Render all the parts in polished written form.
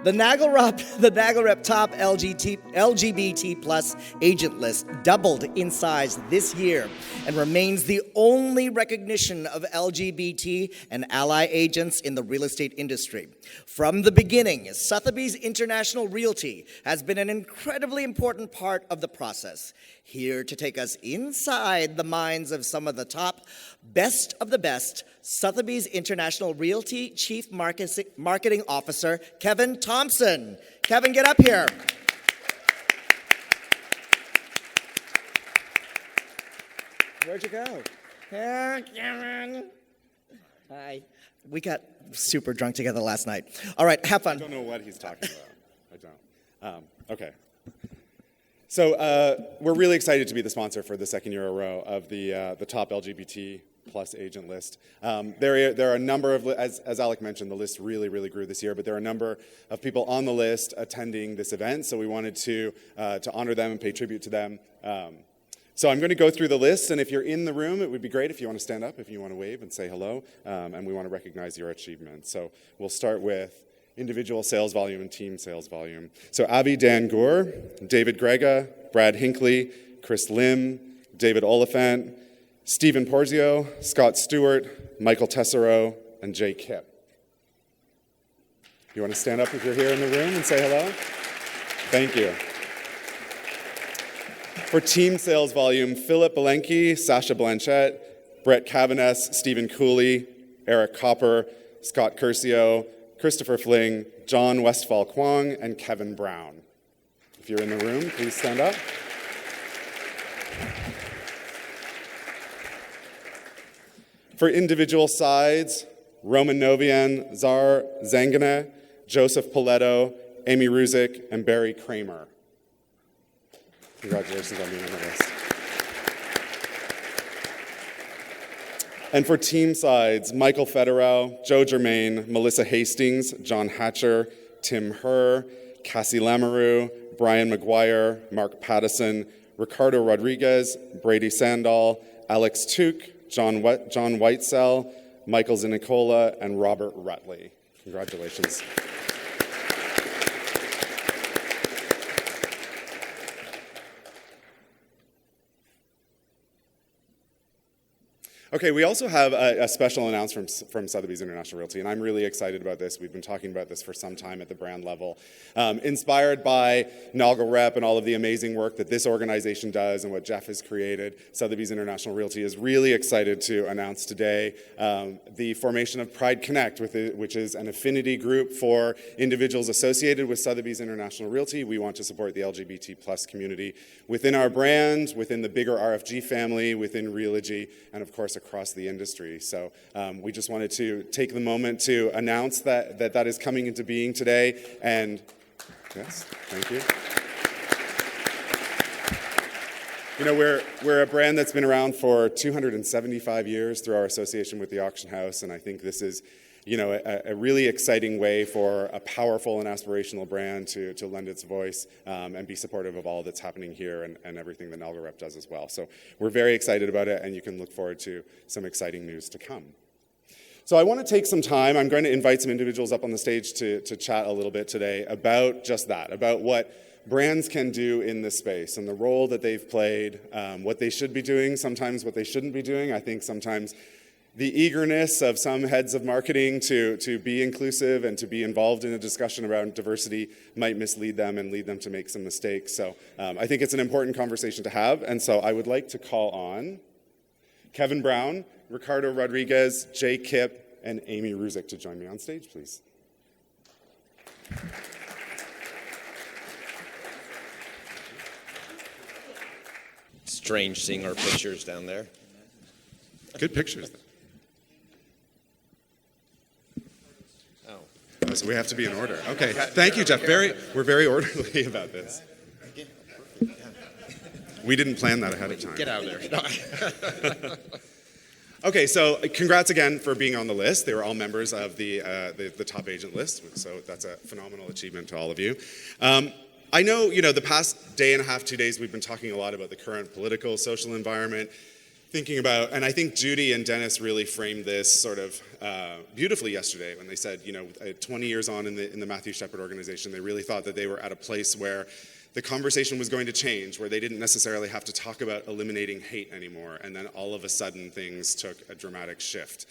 The NAGLREP top LGBT plus agent list doubled in size this year and remains the only recognition of LGBT and ally agents in the real estate industry. From the beginning, Sotheby's International Realty has been an incredibly important part of the process. Here to take us inside the minds of some of the top best of the best, Sotheby's International Realty Chief Marketing Officer, Kevin Thompson. Kevin, get up here. Where'd you go? Here, Kevin. Hi. We got super drunk together last night. All right, have fun. I don't know what he's talking about. I don't. Okay. So we're really excited to be the sponsor for the second year in a row of the top LGBT plus agent list. There are a number of, as Alec mentioned, the list really grew this year, but there are a number of people on the list attending this event, so we wanted to honor them and pay tribute to them. So I'm going to go through the list, and if you're in the room, it would be great if you want to stand up, if you want to wave and say hello, and we want to recognize your achievements. So we'll start with individual sales volume and team sales volume. So Avi Dan Gore, David Grega, Brad Hinckley, Chris Lim, David Oliphant, Stephen Porzio, Scott Stewart, Michael Tessero, and Jay Kipp. You want to stand up if you're here in the room and say hello? Thank you. For team sales volume, Philip Belenki, Sasha Blanchette, Brett Cavaness, Stephen Cooley, Eric Copper, Scott Curcio, Christopher Fling, John Westfall Kwong, and Kevin Brown. If you're in the room, please stand up. For individual sides, Roman Novian, Zar Zangana, Joseph Paletto, Amy Ruzick, and Barry Kramer. Congratulations on being on the list. And for team sides, Michael Federow, Joe Germain, Melissa Hastings, John Hatcher, Tim Herr, Cassie Lamoureux, Brian McGuire, Mark Pattison, Ricardo Rodriguez, Brady Sandall, Alex Took, John Whitesell, Michael Zinicola, and Robert Rutley. Congratulations. Okay, we also have a special announcement from Sotheby's International Realty, and I'm really excited about this. We've been talking about this for some time at the brand level. Inspired by NAGLREP and all of the amazing work that this organization does and what Jeff has created, Sotheby's International Realty is really excited to announce today the formation of Pride Connect, which is an affinity group for individuals associated with Sotheby's International Realty. We want to support the LGBT plus community within our brand, within the bigger RFG family, within Realty, and of course across the industry. So we just wanted to take the moment to announce that is coming into being today. And yes, thank you. You know, we're a brand that's been around for 275 years through our association with the auction house, and I think this is, you know, a really exciting way for a powerful and aspirational brand to lend its voice and be supportive of all that's happening here and everything that NAGLREP does as well. So we're very excited about it, and you can look forward to some exciting news to come. So I want to take some time. I'm going to invite some individuals up on the stage to chat a little bit today about just that, about what brands can do in this space and the role that they've played, what they should be doing, sometimes what they shouldn't be doing. I think sometimes the eagerness of some heads of marketing to be inclusive and to be involved in a discussion around diversity might mislead them and lead them to make some mistakes. So I think it's an important conversation to have. And so I would like to call on Kevin Brown, Ricardo Rodriguez, Jay Kipp, and Amy Ruzick to join me on stage, please. Strange seeing our pictures down there. Good pictures. Oh, so we have to be in order. Okay, thank you, Jeff. We're very orderly about this. We didn't plan that ahead of time. Get out of there. Okay, so congrats again for being on the list. They were all members of the top agent list, so that's a phenomenal achievement to all of you. I know, the past day and a half, 2 days, we've been talking a lot about the current political, social environment. thinking about, and I think Judy and Dennis really framed this sort of beautifully yesterday when they said, 20 years on in the Matthew Shepard organization, they really thought that they were at a place where the conversation was going to change, where they didn't necessarily have to talk about eliminating hate anymore, and then all of a sudden things took a dramatic shift.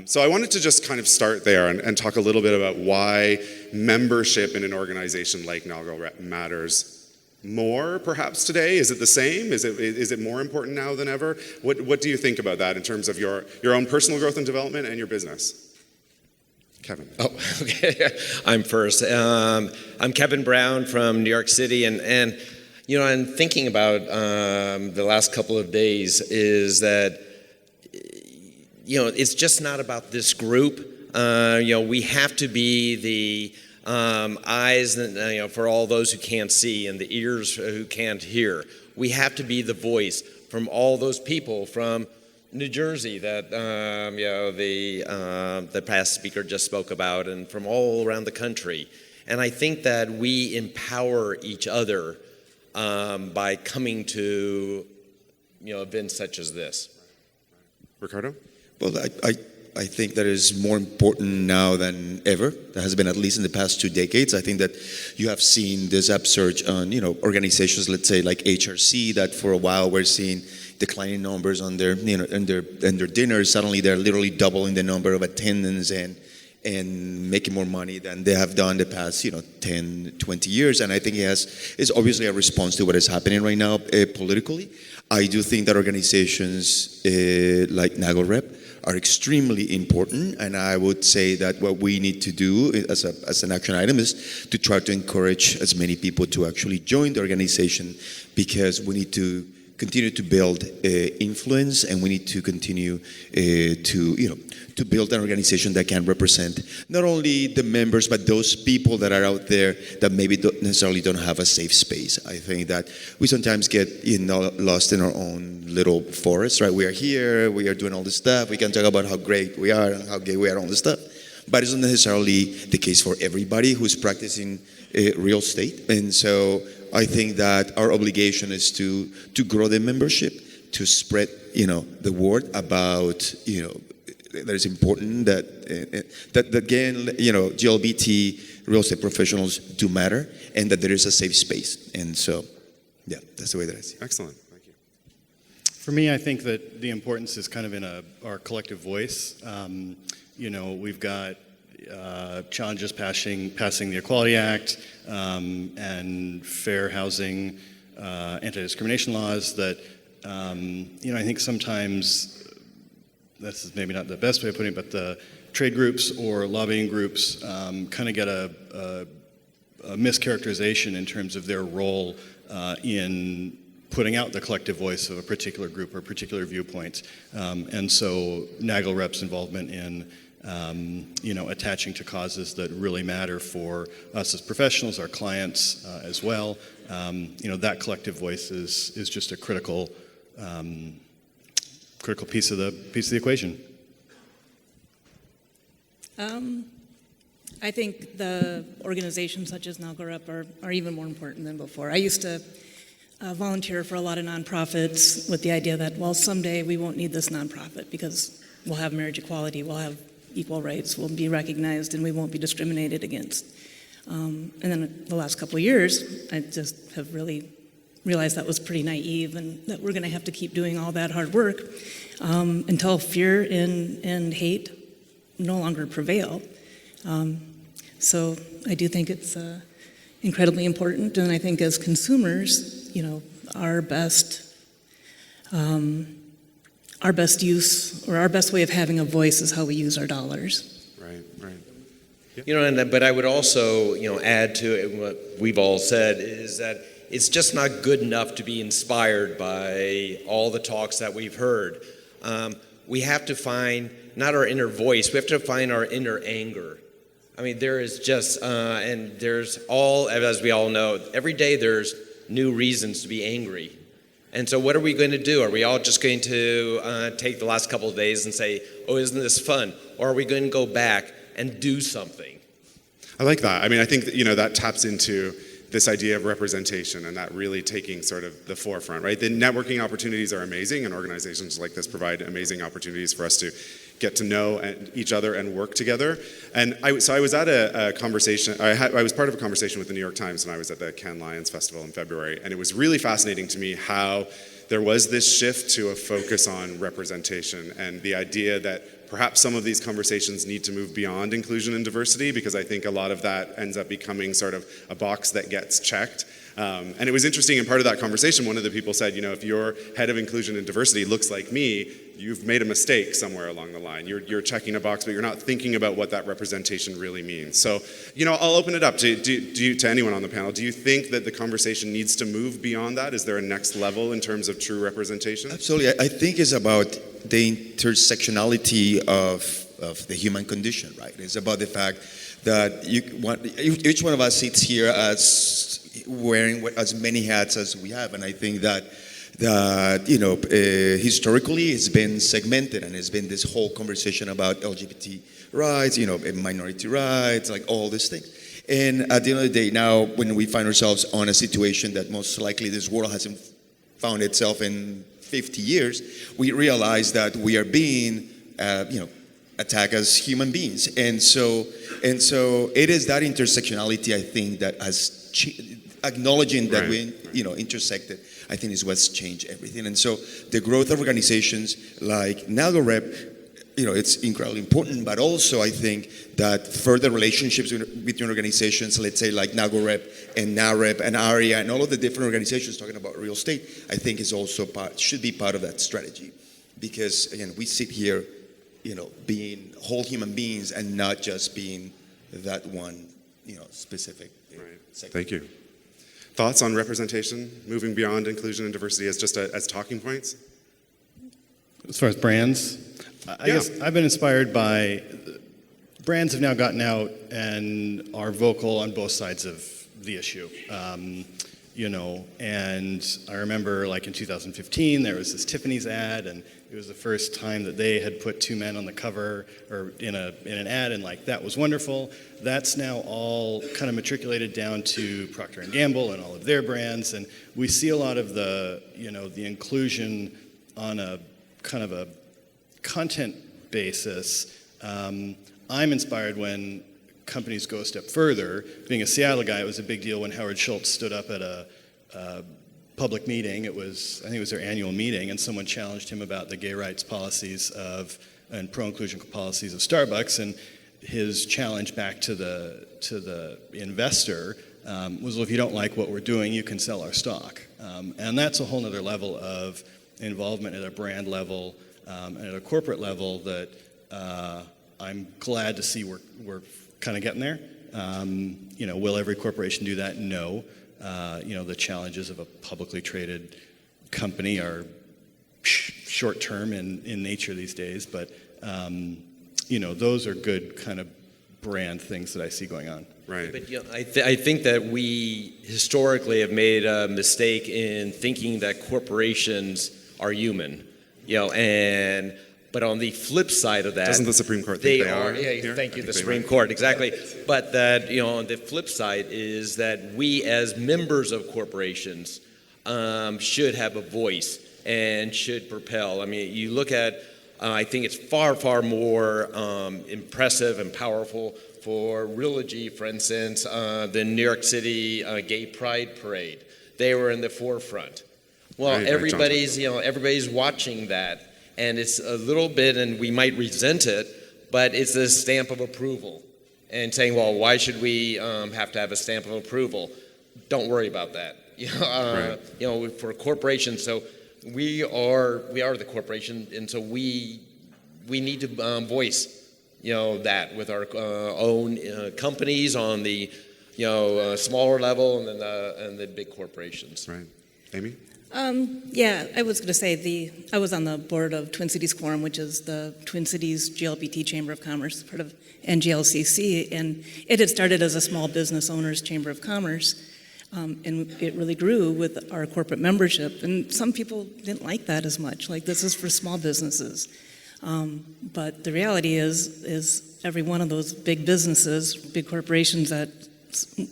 So I wanted to just kind of start there and talk a little bit about why membership in an organization like NAGLREP matters more, perhaps, today. Is it the same? Is it more important now than ever? What do you think about that in terms of your own personal growth and development and your business? Kevin. Oh, okay. I'm first. I'm Kevin Brown from New York City, and I'm thinking about the last couple of days is that it's just not about this group. We have to be the eyes, for all those who can't see, and the ears who can't hear. We have to be the voice from all those people from New Jersey that the past speaker just spoke about, and from all around the country. And I think that we empower each other by coming to events such as this. Ricardo? Well, I think that is more important now than ever. That has been at least in the past 2 decades. I think that you have seen this upsurge on, organizations, let's say like HRC, that for a while we're seeing declining numbers on their, and their dinners. Suddenly they're literally doubling the number of attendance and making more money than they have done the past, 10, 20 years. And I think it's obviously a response to what is happening right now politically. I do think that organizations like NAGLREP are extremely important, and I would say that what we need to do as an action item is to try to encourage as many people to actually join the organization, because we need to continue to build influence, and we need to continue to build an organization that can represent not only the members but those people that are out there that maybe necessarily don't have a safe space. I think that we sometimes get lost in our own little forest, right? We are here, we are doing all this stuff, we can talk about how great we are and how gay we are, all this stuff, but it's not necessarily the case for everybody who's practicing real estate. And so I think that our obligation is to grow the membership, to spread the word about that it's important that again LGBT real estate professionals do matter, and that there is a safe space. And so that's the way that I see it. Excellent. Thank you. For me, I think that the importance is kind of in our collective voice. We've got challenges passing the Equality Act and fair housing, anti-discrimination laws that, I think sometimes, this is maybe not the best way of putting it, but the trade groups or lobbying groups kind of get a mischaracterization in terms of their role in putting out the collective voice of a particular group or particular viewpoint. And so NAGLREP's involvement in attaching to causes that really matter for us as professionals, our clients as well. That collective voice is just a critical piece of the equation. I think the organizations such as NAGLREP are even more important than before. I used to volunteer for a lot of nonprofits with the idea that, well, someday we won't need this nonprofit because we'll have marriage equality, we'll have equal rights, we'll be recognized, and we won't be discriminated against. And then the last couple of years, I just have really realized that was pretty naive, and that we're going to have to keep doing all that hard work until fear and hate no longer prevail. So I do think it's incredibly important, and I think as consumers, our best use or our best way of having a voice is how we use our dollars. Right. Yep. But I would also, add to it what we've all said is that it's just not good enough to be inspired by all the talks that we've heard. We have to find not our inner voice, we have to find our inner anger. I mean, there is just, and there's all, as we all know, every day there's new reasons to be angry. And so what are we going to do? Are we all just going to take the last couple of days and say, oh, isn't this fun? Or are we going to go back and do something? I like that. I mean, I think that, that taps into this idea of representation and that really taking sort of the forefront, right? The networking opportunities are amazing, and organizations like this provide amazing opportunities for us to get to know each other and work together. And so I was at a conversation, I was part of a conversation with the New York Times when I was at the Cannes Lions Festival in February, and it was really fascinating to me how there was this shift to a focus on representation and the idea that perhaps some of these conversations need to move beyond inclusion and diversity, because I think a lot of that ends up becoming sort of a box that gets checked. And it was interesting, in part of that conversation, one of the people said, if your head of inclusion and diversity looks like me, you've made a mistake somewhere along the line. You're checking a box, but you're not thinking about what that representation really means. So, I'll open it up to anyone on the panel. Do you think that the conversation needs to move beyond that? Is there a next level in terms of true representation? Absolutely. I think it's about the intersectionality of the human condition, right? It's about the fact that each one of us sits here as wearing as many hats as we have, and I think that historically it's been segmented, and it's been this whole conversation about LGBT rights, minority rights, like all these things. And at the end of the day, now when we find ourselves on a situation that most likely this world hasn't found itself in 50 years, we realize that we are being, attacked as human beings, and so it is that intersectionality, I think, that has acknowledging that we intersected, I think, is what's changed everything. And so the growth of organizations like NAGLREP, it's incredibly important, but also I think that further relationships between organizations, let's say like NAGLREP and NAREP and ARIA and all of the different organizations talking about real estate, I think is also should be part of that strategy. Because again, we sit here, being whole human beings and not just being that one, specific segment. Thank you. Thoughts on representation, moving beyond inclusion and diversity as just as talking points? As far as brands, I guess I've been inspired by brands have now gotten out and are vocal on both sides of the issue. And I remember like in 2015, there was this Tiffany's ad, and it was the first time that they had put two men on the cover or in an ad, and like that was wonderful. That's now all kind of matriculated down to Procter & Gamble and all of their brands, and we see a lot of the inclusion on a kind of a content basis. I'm inspired when companies go a step further. Being a Seattle guy, it was a big deal when Howard Schultz stood up at a public meeting. I think it was their annual meeting, and someone challenged him about the gay rights policies and pro-inclusion policies of Starbucks, and his challenge back to the investor was, well, if you don't like what we're doing, you can sell our stock. And that's a whole other level of involvement at a brand level and at a corporate level that I'm glad to see we're kind of getting there. Will every corporation do that? No. The challenges of a publicly traded company are short-term in nature these days, but those are good kind of brand things that I see going on. Right. But I think that we historically have made a mistake in thinking that corporations are human, But on the flip side of that, doesn't the Supreme Court think they are? Yeah, thank you, the Supreme Court, exactly. But that on the flip side is that we, as members of corporations, should have a voice and should propel. I mean, you look at, I think it's far, far more impressive and powerful for Realty, for instance, the New York City Gay Pride Parade. They were in the forefront. Well, everybody's watching that. And it's a little bit, and we might resent it, but it's a stamp of approval. And saying, well, why should we have to have a stamp of approval? Don't worry about that. For corporations, so we are the corporation, and so we need to voice, that with our own companies on the, smaller level, and then the big corporations. Right, Amy. I was going to say I was on the board of Twin Cities Quorum, which is the Twin Cities GLBT Chamber of Commerce, part of NGLCC, and it had started as a small business owners chamber of commerce, and it really grew with our corporate membership. And some people didn't like that as much. Like, this is for small businesses, but the reality is every one of those big businesses, big corporations that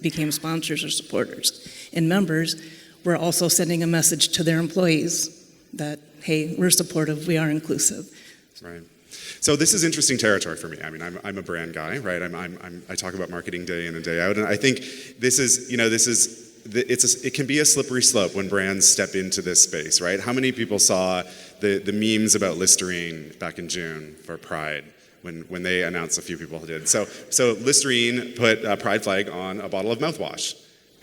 became sponsors or supporters. And members were also sending a message to their employees that, hey, we're supportive, we are inclusive. Right. So this is interesting territory for me. I mean, I'm a brand guy, right? I talk about marketing day in and day out, and I think this is, it can be a slippery slope when brands step into this space, right? How many people saw the memes about Listerine back in June for Pride when they announced, a few people did. So Listerine put a Pride flag on a bottle of mouthwash.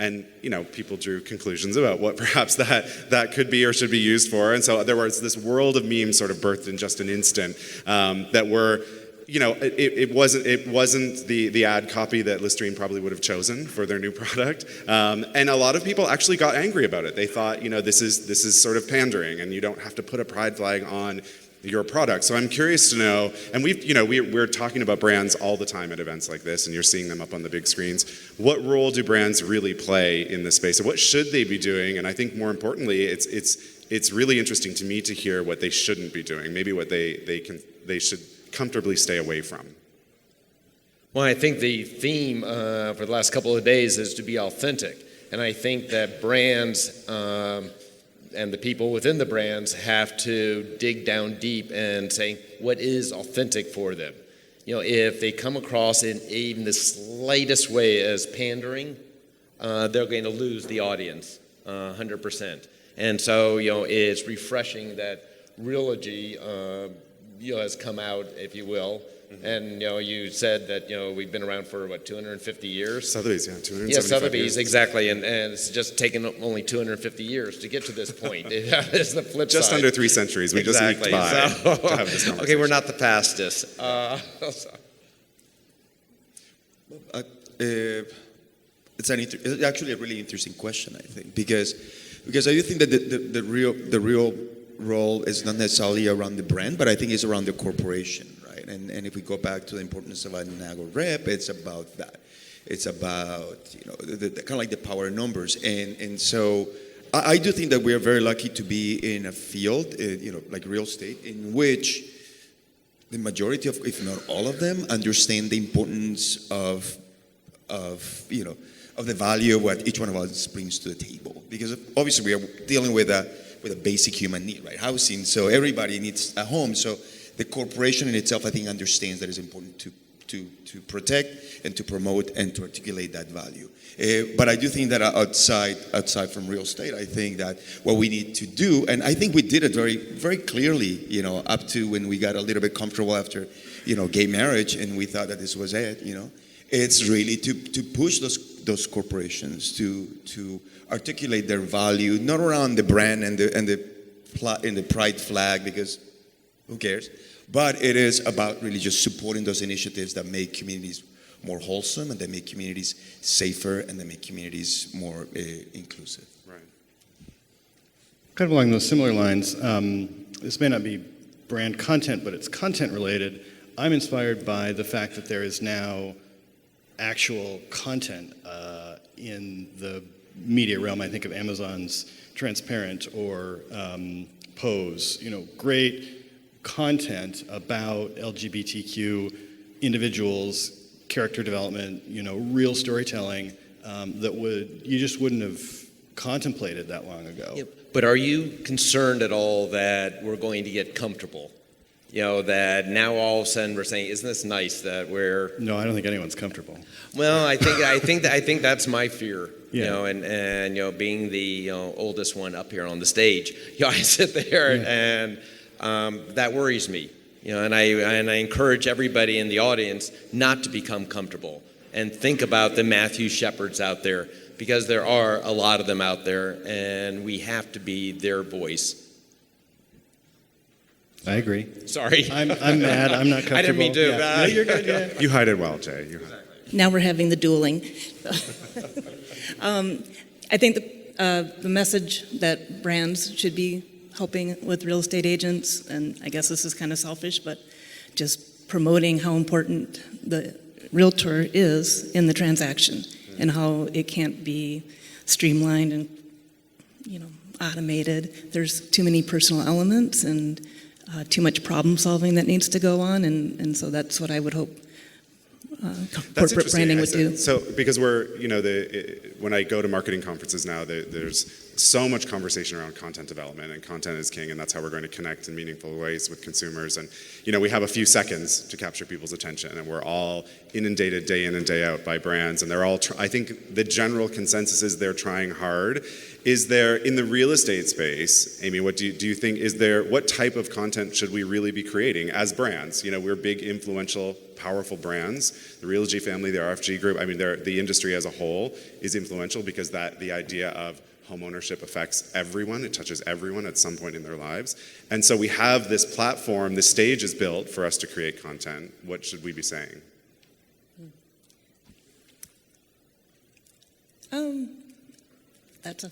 And, people drew conclusions about what perhaps that could be or should be used for. And so there was this world of memes sort of birthed in just an instant that were, it wasn't the ad copy that Listerine probably would have chosen for their new product. And a lot of people actually got angry about it. They thought, this is sort of pandering, and you don't have to put a pride flag on your product. So I'm curious to know, and we're talking about brands all the time at events like this, and you're seeing them up on the big screens. What role do brands really play in this space, and what should they be doing? And I think more importantly, it's really interesting to me to hear what they shouldn't be doing, maybe what they should comfortably stay away from. Well, I think the theme for the last couple of days is to be authentic, and I think that brands and the people within the brands have to dig down deep and say what is authentic for them. If they come across in even the slightest way as pandering, they're going to lose the audience 100%. And so, it's refreshing that Realty has come out, if you will. Mm-hmm. And, you said that, we've been around for, 250 years? Sotheby's, 275 Yeah, Sotheby's, years. Exactly. And it's just taken only 250 years to get to this point. It's the flip just side. Under 3 centuries. We Exactly. just eked by to have this conversation. Okay, we're not the fastest. It's actually a really interesting question, I think, because I do think that the real role is not necessarily around the brand, but I think it's around the corporation, right? And if we go back to the importance of a NAGLREP, it's about that. It's about the kind of like the power of numbers, and so I do think that we are very lucky to be in a field, like real estate, in which the majority of, if not all of them, understand the importance of the value of what each one of us brings to the table. Because obviously we are dealing with a basic human need, right? Housing. So everybody needs a home. So the corporation in itself, I think, understands that it's important to protect and to promote and to articulate that value. But I do think that outside from real estate, I think that what we need to do, and I think we did it very, very clearly, up to when we got a little bit comfortable after, gay marriage, and we thought that this was it, It's really to push those corporations to articulate their value, not around the brand and the pride flag, because who cares? But it is about really just supporting those initiatives that make communities more wholesome, and that make communities safer, and that make communities more inclusive. Right. Kind of along those similar lines, this may not be brand content, but it's content related. I'm inspired by the fact that there is now actual content in the media realm. I think of Amazon's Transparent or Pose, great content about LGBTQ individuals, character development, real storytelling that you just wouldn't have contemplated that long ago. Yeah, but are you concerned at all that we're going to get comfortable? That now all of a sudden we're saying, isn't this nice that we're... No, I don't think anyone's comfortable. Well, I think that's my fear. Yeah. And being the oldest one up here on the stage, I sit there and that worries me. And I encourage everybody in the audience not to become comfortable and think about the Matthew Shepherds out there, because there are a lot of them out there, and we have to be their voice. I agree. Sorry. I'm mad. I'm not comfortable. I didn't mean to. Yeah. No, you're good. Yeah. You hide it well, Jay. Now we're having the dueling. I think the message that brands should be helping with real estate agents, and I guess this is kind of selfish, but just promoting how important the realtor is in the transaction and how it can't be streamlined and automated. There's too many personal elements and too much problem solving that needs to go on, and so that's what I would hope That's corporate interesting. branding would do. So, because when I go to marketing conferences now, there's so much conversation around content development, and content is king, and that's how we're going to connect in meaningful ways with consumers. And, we have a few seconds to capture people's attention, and we're all inundated day in and day out by brands, and they're all, I think the general consensus is they're trying hard. Is there, in the real estate space, Amy, what do you think, what type of content should we really be creating as brands? We're big, influential, powerful brands. The Realty family, the RFG group, the industry as a whole is influential because the idea of home ownership affects everyone. It touches everyone at some point in their lives. And so we have this platform, this stage is built for us to create content. What should we be saying? That's a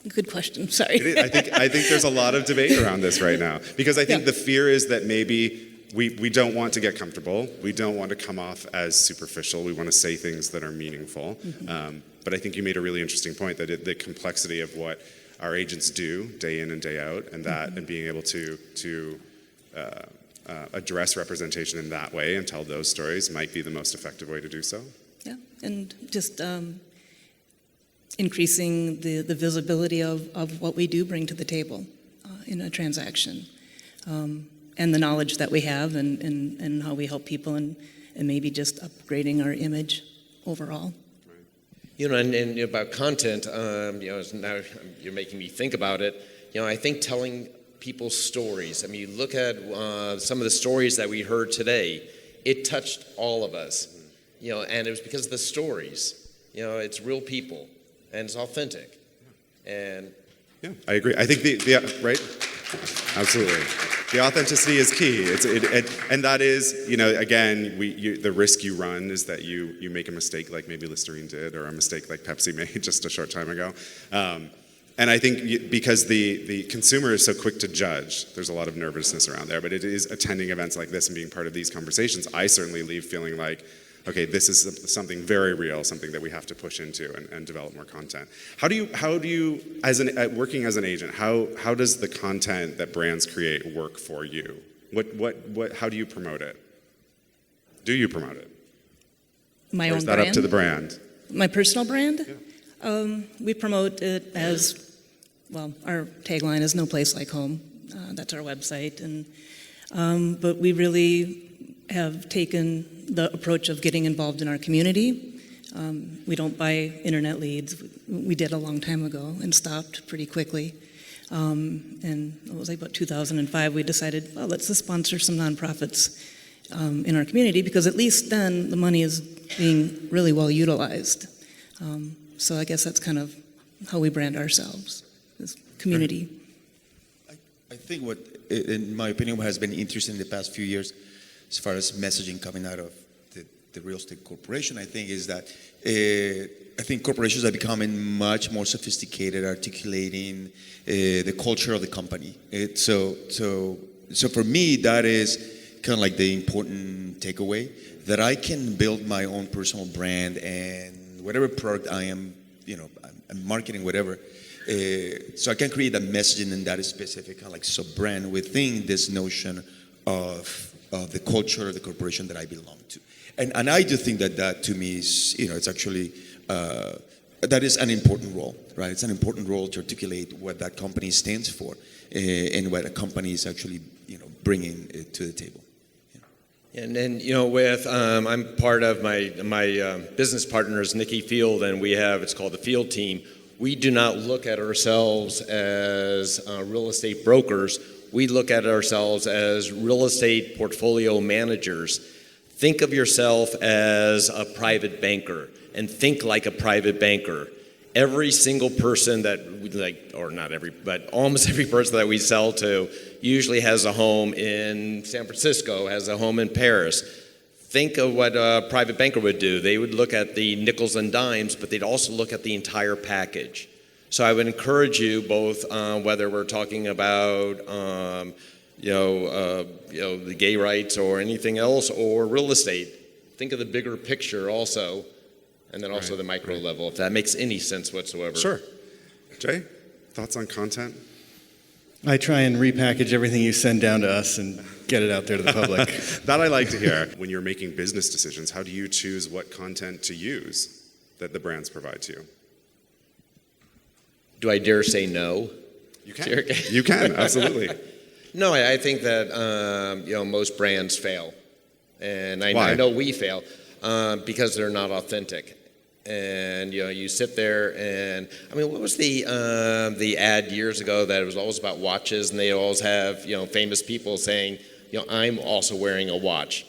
good question. Sorry. I think there's a lot of debate around this right now because I think the fear is that maybe we don't want to get comfortable. We don't want to come off as superficial. We want to say things that are meaningful. Mm-hmm. But I think you made a really interesting point that the complexity of what our agents do day in and day out, and and being able to address representation in that way and tell those stories might be the most effective way to do so. Yeah, and just increasing the visibility of what we do bring to the table in a transaction. And the knowledge that we have and how we help people and maybe just upgrading our image overall. And about content, now you're making me think about it. I think telling people's stories. You look at some of the stories that we heard today. It touched all of us. And it was because of the stories. It's real people and it's authentic. And yeah, I agree. I think right. Absolutely. The authenticity is key. And that is, again, the risk you run is that you make a mistake like maybe Listerine did, or a mistake like Pepsi made just a short time ago. And I think because the consumer is so quick to judge, there's a lot of nervousness around there. But it is attending events like this and being part of these conversations. I certainly leave feeling like, okay, this is something very real, something that we have to push into and develop more content. How do you, working as an agent, how does the content that brands create work for you? How do you promote it? Do you promote it? My or own is that brand? up to the brand? My personal brand? Yeah. We promote it as, our tagline is "No place like home." That's our website, but we really have taken the approach of getting involved in our community. We don't buy internet leads. We did a long time ago and stopped pretty quickly. And it was like about 2005, we decided, let's just sponsor some nonprofits in our community, because at least then the money is being really well utilized. So I guess that's kind of how we brand ourselves, as community. I think what, in my opinion, what has been interesting in the past few years, as far as messaging coming out of the real estate corporation, I think is that I think corporations are becoming much more sophisticated, articulating the culture of the company. So for me, that is kind of like the important takeaway, that I can build my own personal brand, and whatever product I am, I'm marketing whatever. So I can create a messaging in that specific kind of like sub-brand within this notion of the culture of the corporation that I belong to. And I do think that to me is, it's actually, that is an important role, right? It's an important role to articulate what that company stands for and what a company is actually, bringing to the table. And then, I'm part of my business partner is Nikki Field, and it's called the Field Team. We do not look at ourselves as real estate brokers. We look at ourselves as real estate portfolio managers. Think of yourself as a private banker, and think like a private banker. Every single person or not every, but almost every person that we sell to usually has a home in San Francisco, has a home in Paris. Think of what a private banker would do. They would look at the nickels and dimes, but they'd also look at the entire package. So I would encourage you both, whether we're talking about the gay rights or anything else, or real estate, think of the bigger picture also, and then also the micro level, if that makes any sense whatsoever. Sure. Jay, thoughts on content? I try and repackage everything you send down to us and get it out there to the public. That I like to hear. When you're making business decisions, how do you choose what content to use that the brands provide to you? Do I dare say no? You can. You can, absolutely. No, I think that most brands fail, and I know we fail because they're not authentic. And you sit there, and I mean, what was the ad years ago that it was always about watches, and they always have famous people saying, I'm also wearing a watch.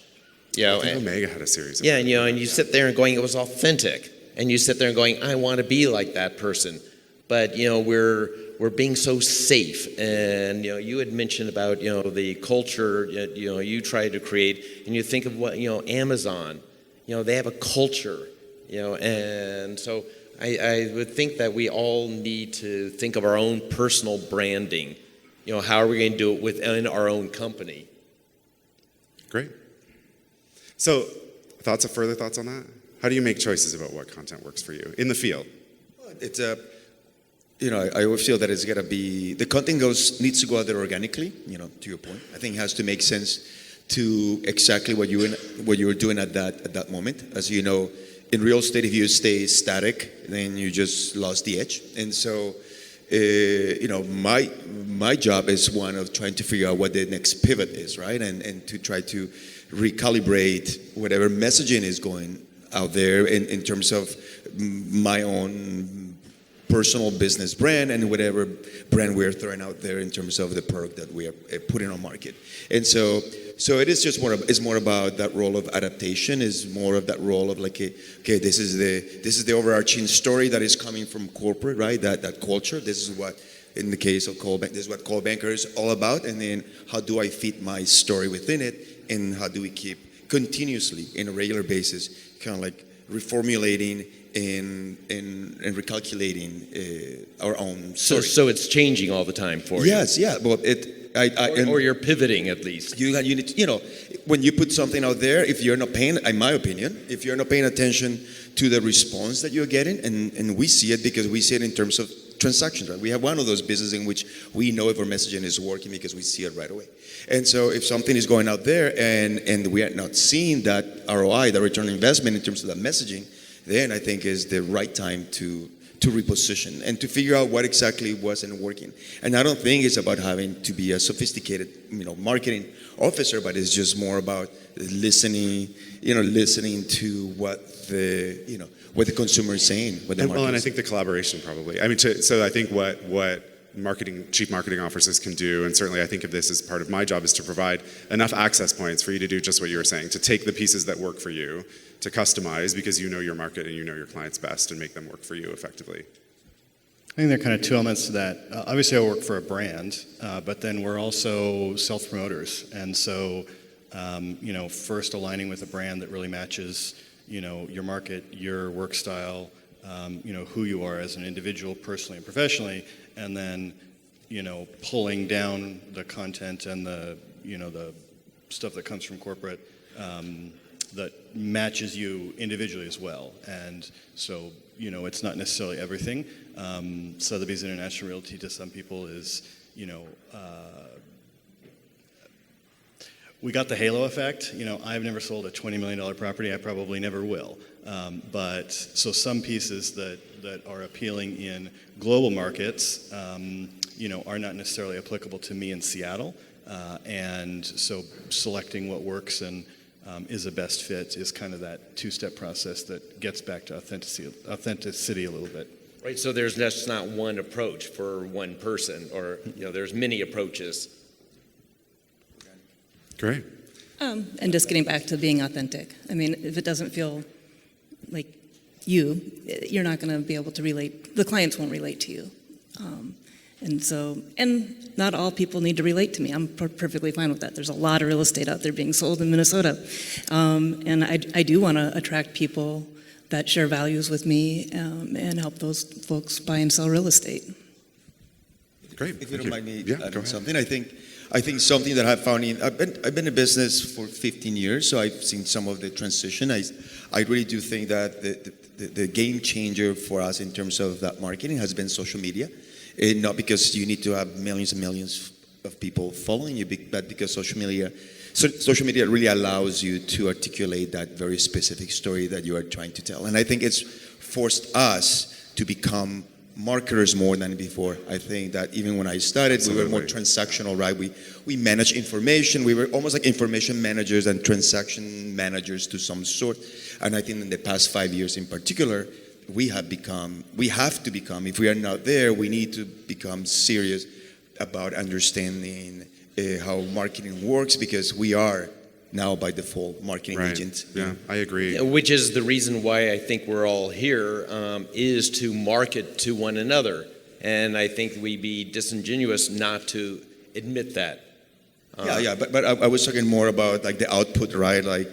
I think Omega had a series of and you sit there and going, it was authentic, and you sit there and going, I want to be like that person, but we're being so safe, and you had mentioned about the culture you try to create, and you think of what Amazon, they have a culture. And so I would think that we all need to think of our own personal branding. How are we going to do it within our own company? Great. So, further thoughts on that? How do you make choices about what content works for you in the field? It's I always feel that it's got to be, the content needs to go out there organically, to your point. I think it has to make sense to exactly what you were doing at that moment. As you know, in real estate, if you stay static, then you just lost the edge. And so, my job is one of trying to figure out what the next pivot is, right? And to try to recalibrate whatever messaging is going out there in terms of my own personal business brand and whatever brand we're throwing out there in terms of the product that we are putting on market. And so it is just more about that role of adaptation, is more of that role of like, okay, this is the overarching story that is coming from corporate, right? That culture. This is what, in the case of Coldwell, this is what Coldwell Banker is all about. And then how do I fit my story within it? And how do we keep continuously, in a regular basis, kind of like reformulating and recalculating our own story. So it's changing all the time for you. Yes, yeah. Well, or you're pivoting at least. You need when you put something out there, if you're not paying, in my opinion, if you're not paying attention to the response that you're getting, and we see it because we see it in terms of transactions, right? We have one of those businesses in which we know if our messaging is working because we see it right away. And so if something is going out there and we are not seeing that ROI, the return on investment in terms of that messaging, then I think is the right time to reposition and to figure out what exactly wasn't working. And I don't think it's about having to be a sophisticated, marketing officer, but it's just more about listening to what the consumer is saying, what the market is. And I think the collaboration probably. I mean, so I think what chief marketing officers can do, and certainly I think of this as part of my job, is to provide enough access points for you to do just what you were saying, to take the pieces that work for you, to customize because you know your market and you know your clients best, and make them work for you effectively. I think there are kind of two elements to that. Obviously, I work for a brand, but then we're also self-promoters. And so, first aligning with a brand that really matches, your market, your work style, who you are as an individual, personally and professionally, and then, pulling down the content and the stuff that comes from corporate that matches you individually as well. And so, it's not necessarily everything. Sotheby's International Realty to some people is, we got the halo effect. I've never sold a $20 million property. I probably never will. But so some pieces that are appealing in global markets, are not necessarily applicable to me in Seattle. And so selecting what works and is a best fit is kind of that two-step process that gets back to authenticity a little bit. Right, so there's just not one approach for one person, or there's many approaches. Great. And just getting back to being authentic. I mean, if it doesn't feel like you're not going to be able to relate. The clients won't relate to you. And not all people need to relate to me. I'm perfectly fine with that. There's a lot of real estate out there being sold in Minnesota. And I do want to attract people that share values with me and help those folks buy and sell real estate. Great. If you don't mind me adding ahead. something, I think something that I've found I've been in business for 15 years, so I've seen some of the transition. I really do think that the game changer for us in terms of that marketing has been social media. Not because you need to have millions and millions of people following you, but because social media So social media really allows you to articulate that very specific story that you are trying to tell. And I think it's forced us to become marketers more than before. I think that even when I started, we were more transactional, right? We manage information. We were almost like information managers and transaction managers to some sort. And I think in the past 5 years in particular, we have to become, if we are not there, we need to become serious about understanding how marketing works, because we are now by default marketing agents. Yeah, I agree. Which is the reason why I think we're all here, is to market to one another. And I think we'd be disingenuous not to admit that. But I was talking more about like the output, right? Like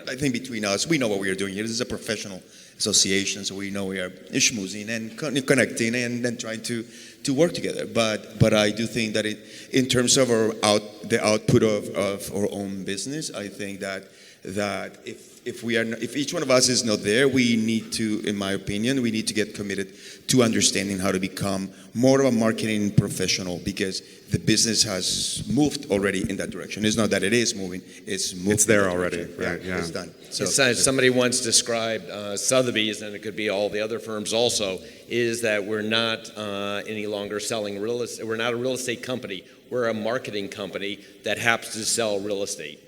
I think between us, we know what we are doing here. This is a professional association, so we know we are schmoozing and connecting and then trying to work together. But I do think that in terms of the output of our own business, I think that if each one of us is not there, we need to, in my opinion, we need to get committed to understanding how to become more of a marketing professional, because the business has moved already in that direction. It's not that it is moving; it's moved. It's there already, right? Yeah, it's done. So Somebody once described Sotheby's, and it could be all the other firms also, is that we're not any longer selling real estate. We're not a real estate company. We're a marketing company that happens to sell real estate.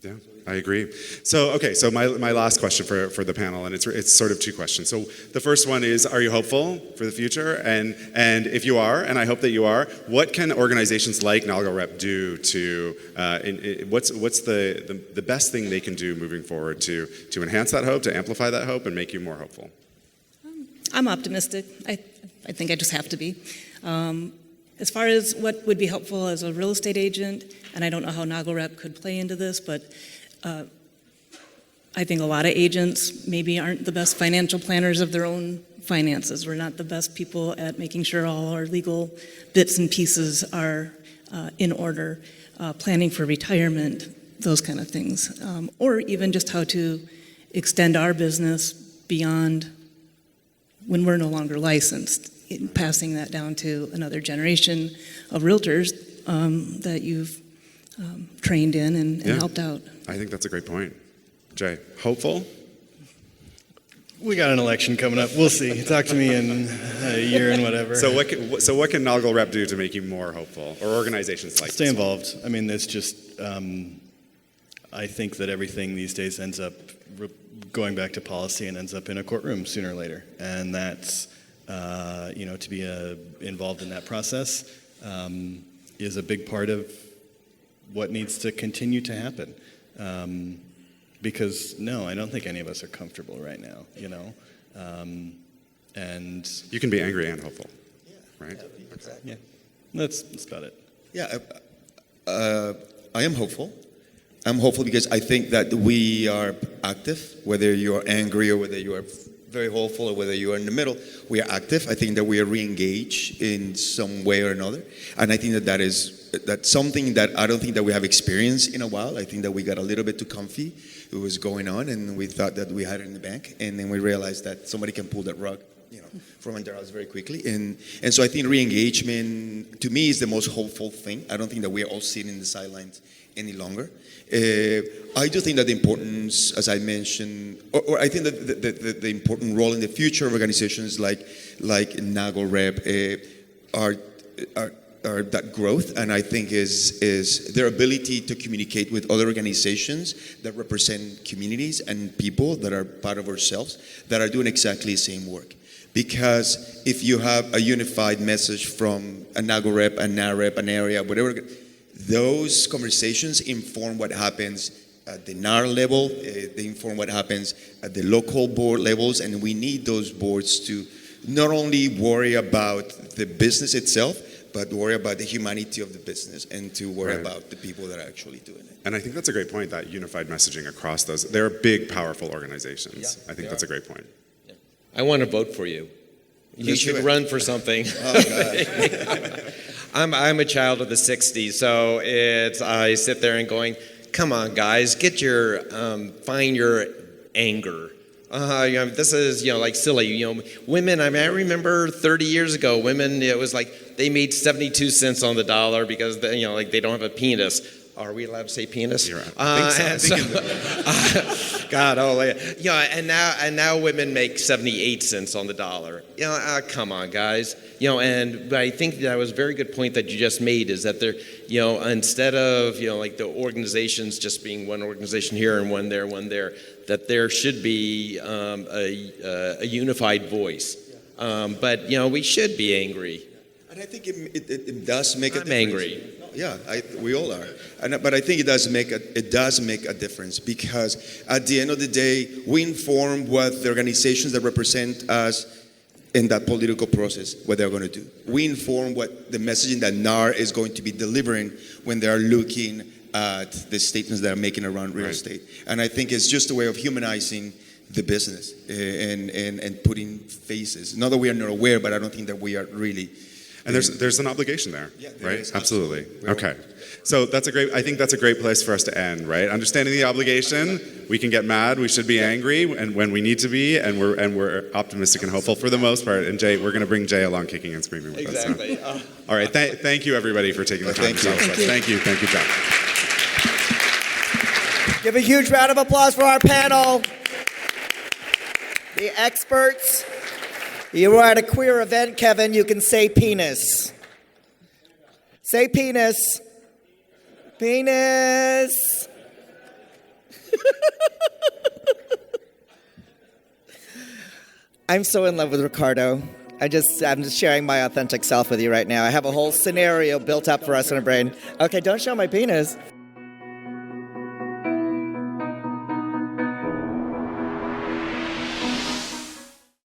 Yeah, I agree. So my last question for the panel, and it's sort of two questions. So the first one is, are you hopeful for the future? And if you are, and I hope that you are, what can organizations like NAGLREP do to, what's the best thing they can do moving forward to enhance that hope, to amplify that hope, and make you more hopeful? I'm optimistic. I think I just have to be. As far as what would be helpful as a real estate agent, and I don't know how NAGLREP could play into this, but I think a lot of agents maybe aren't the best financial planners of their own finances. We're not the best people at making sure all our legal bits and pieces are in order, planning for retirement, those kind of things. Or even just how to extend our business beyond when we're no longer licensed, passing that down to another generation of realtors that you've trained in and helped out. I think that's a great point. Jay, hopeful? We got an election coming up. We'll see. Talk to me in a year and whatever. So what can NAGLREP do to make you more hopeful, or organizations like Stay this involved. I mean, it's just, I think that everything these days ends up going back to policy and ends up in a courtroom sooner or later. And that's, to be involved in that process is a big part of what needs to continue to happen. Because, no, I don't think any of us are comfortable right now, and you can be angry and hopeful, right? Yeah, that's about it. Yeah, I am hopeful. I'm hopeful because I think that we are active, whether you are angry or whether you are very hopeful or whether you are in the middle. We are active. I think that we are re-engaged in some way or another. And I think that's something that I don't think that we have experienced in a while. I think that we got a little bit too comfy. It was going on, and we thought that we had it in the bank. And then we realized that somebody can pull that rug, from under us very quickly. And so I think re-engagement, to me, is the most hopeful thing. I don't think that we are all sitting in the sidelines any longer. I do think that the importance, as I mentioned, or I think that the important role in the future of organizations like NAGLREP are that growth, and I think is their ability to communicate with other organizations that represent communities and people that are part of ourselves that are doing exactly the same work. Because if you have a unified message from a NAGLREP, a NAREP, an area, whatever, those conversations inform what happens at the NAR level, they inform what happens at the local board levels, and we need those boards to not only worry about the business itself, but worry about the humanity of the business and to worry about the people that are actually doing it. And I think that's a great point, that unified messaging across those. They're big, powerful organizations. Yeah, I think that's a great point. Yeah. I want to vote for you. You should run for something. Oh, God. I'm a child of the 60s, so I sit there and going, come on, guys, find your anger. This is, like silly. Women, I remember 30 years ago, women, it was like they made 72 cents on the dollar because, they don't have a penis. Are we allowed to say penis? I think so. God, oh, and now women make 78 cents on the dollar. Come on, guys. But I think that was a very good point that you just made, is that there, instead of like the organizations just being one organization here and one there, that there should be a unified voice. But we should be angry. And I think it does make a difference. I'm angry. Yeah, we all are. But I think it does make a difference, because at the end of the day, we inform what the organizations that represent us in that political process, what they're going to do. We inform what the messaging that NAR is going to be delivering when they are looking at the statements that are making around real estate. And I think it's just a way of humanizing the business and putting faces. Not that we are not aware, but I don't think that we are really. And there's an obligation there, right? Is, absolutely. Okay. So I think that's a great place for us to end, right? Understanding the obligation, we can get mad, we should be angry, and when we need to be, and we're optimistic and hopeful for the most part. And Jay, we're going to bring Jay along kicking and screaming with us. Exactly. All right. Thank you, everybody, for taking the time to talk to us. Thank you, John. Give a huge round of applause for our panel. The experts. You were at a queer event, Kevin. You can say penis. Say penis. Penis. I'm so in love with Ricardo. I'm just sharing my authentic self with you right now. I have a whole scenario built up for us in our brain. Okay, don't show my penis.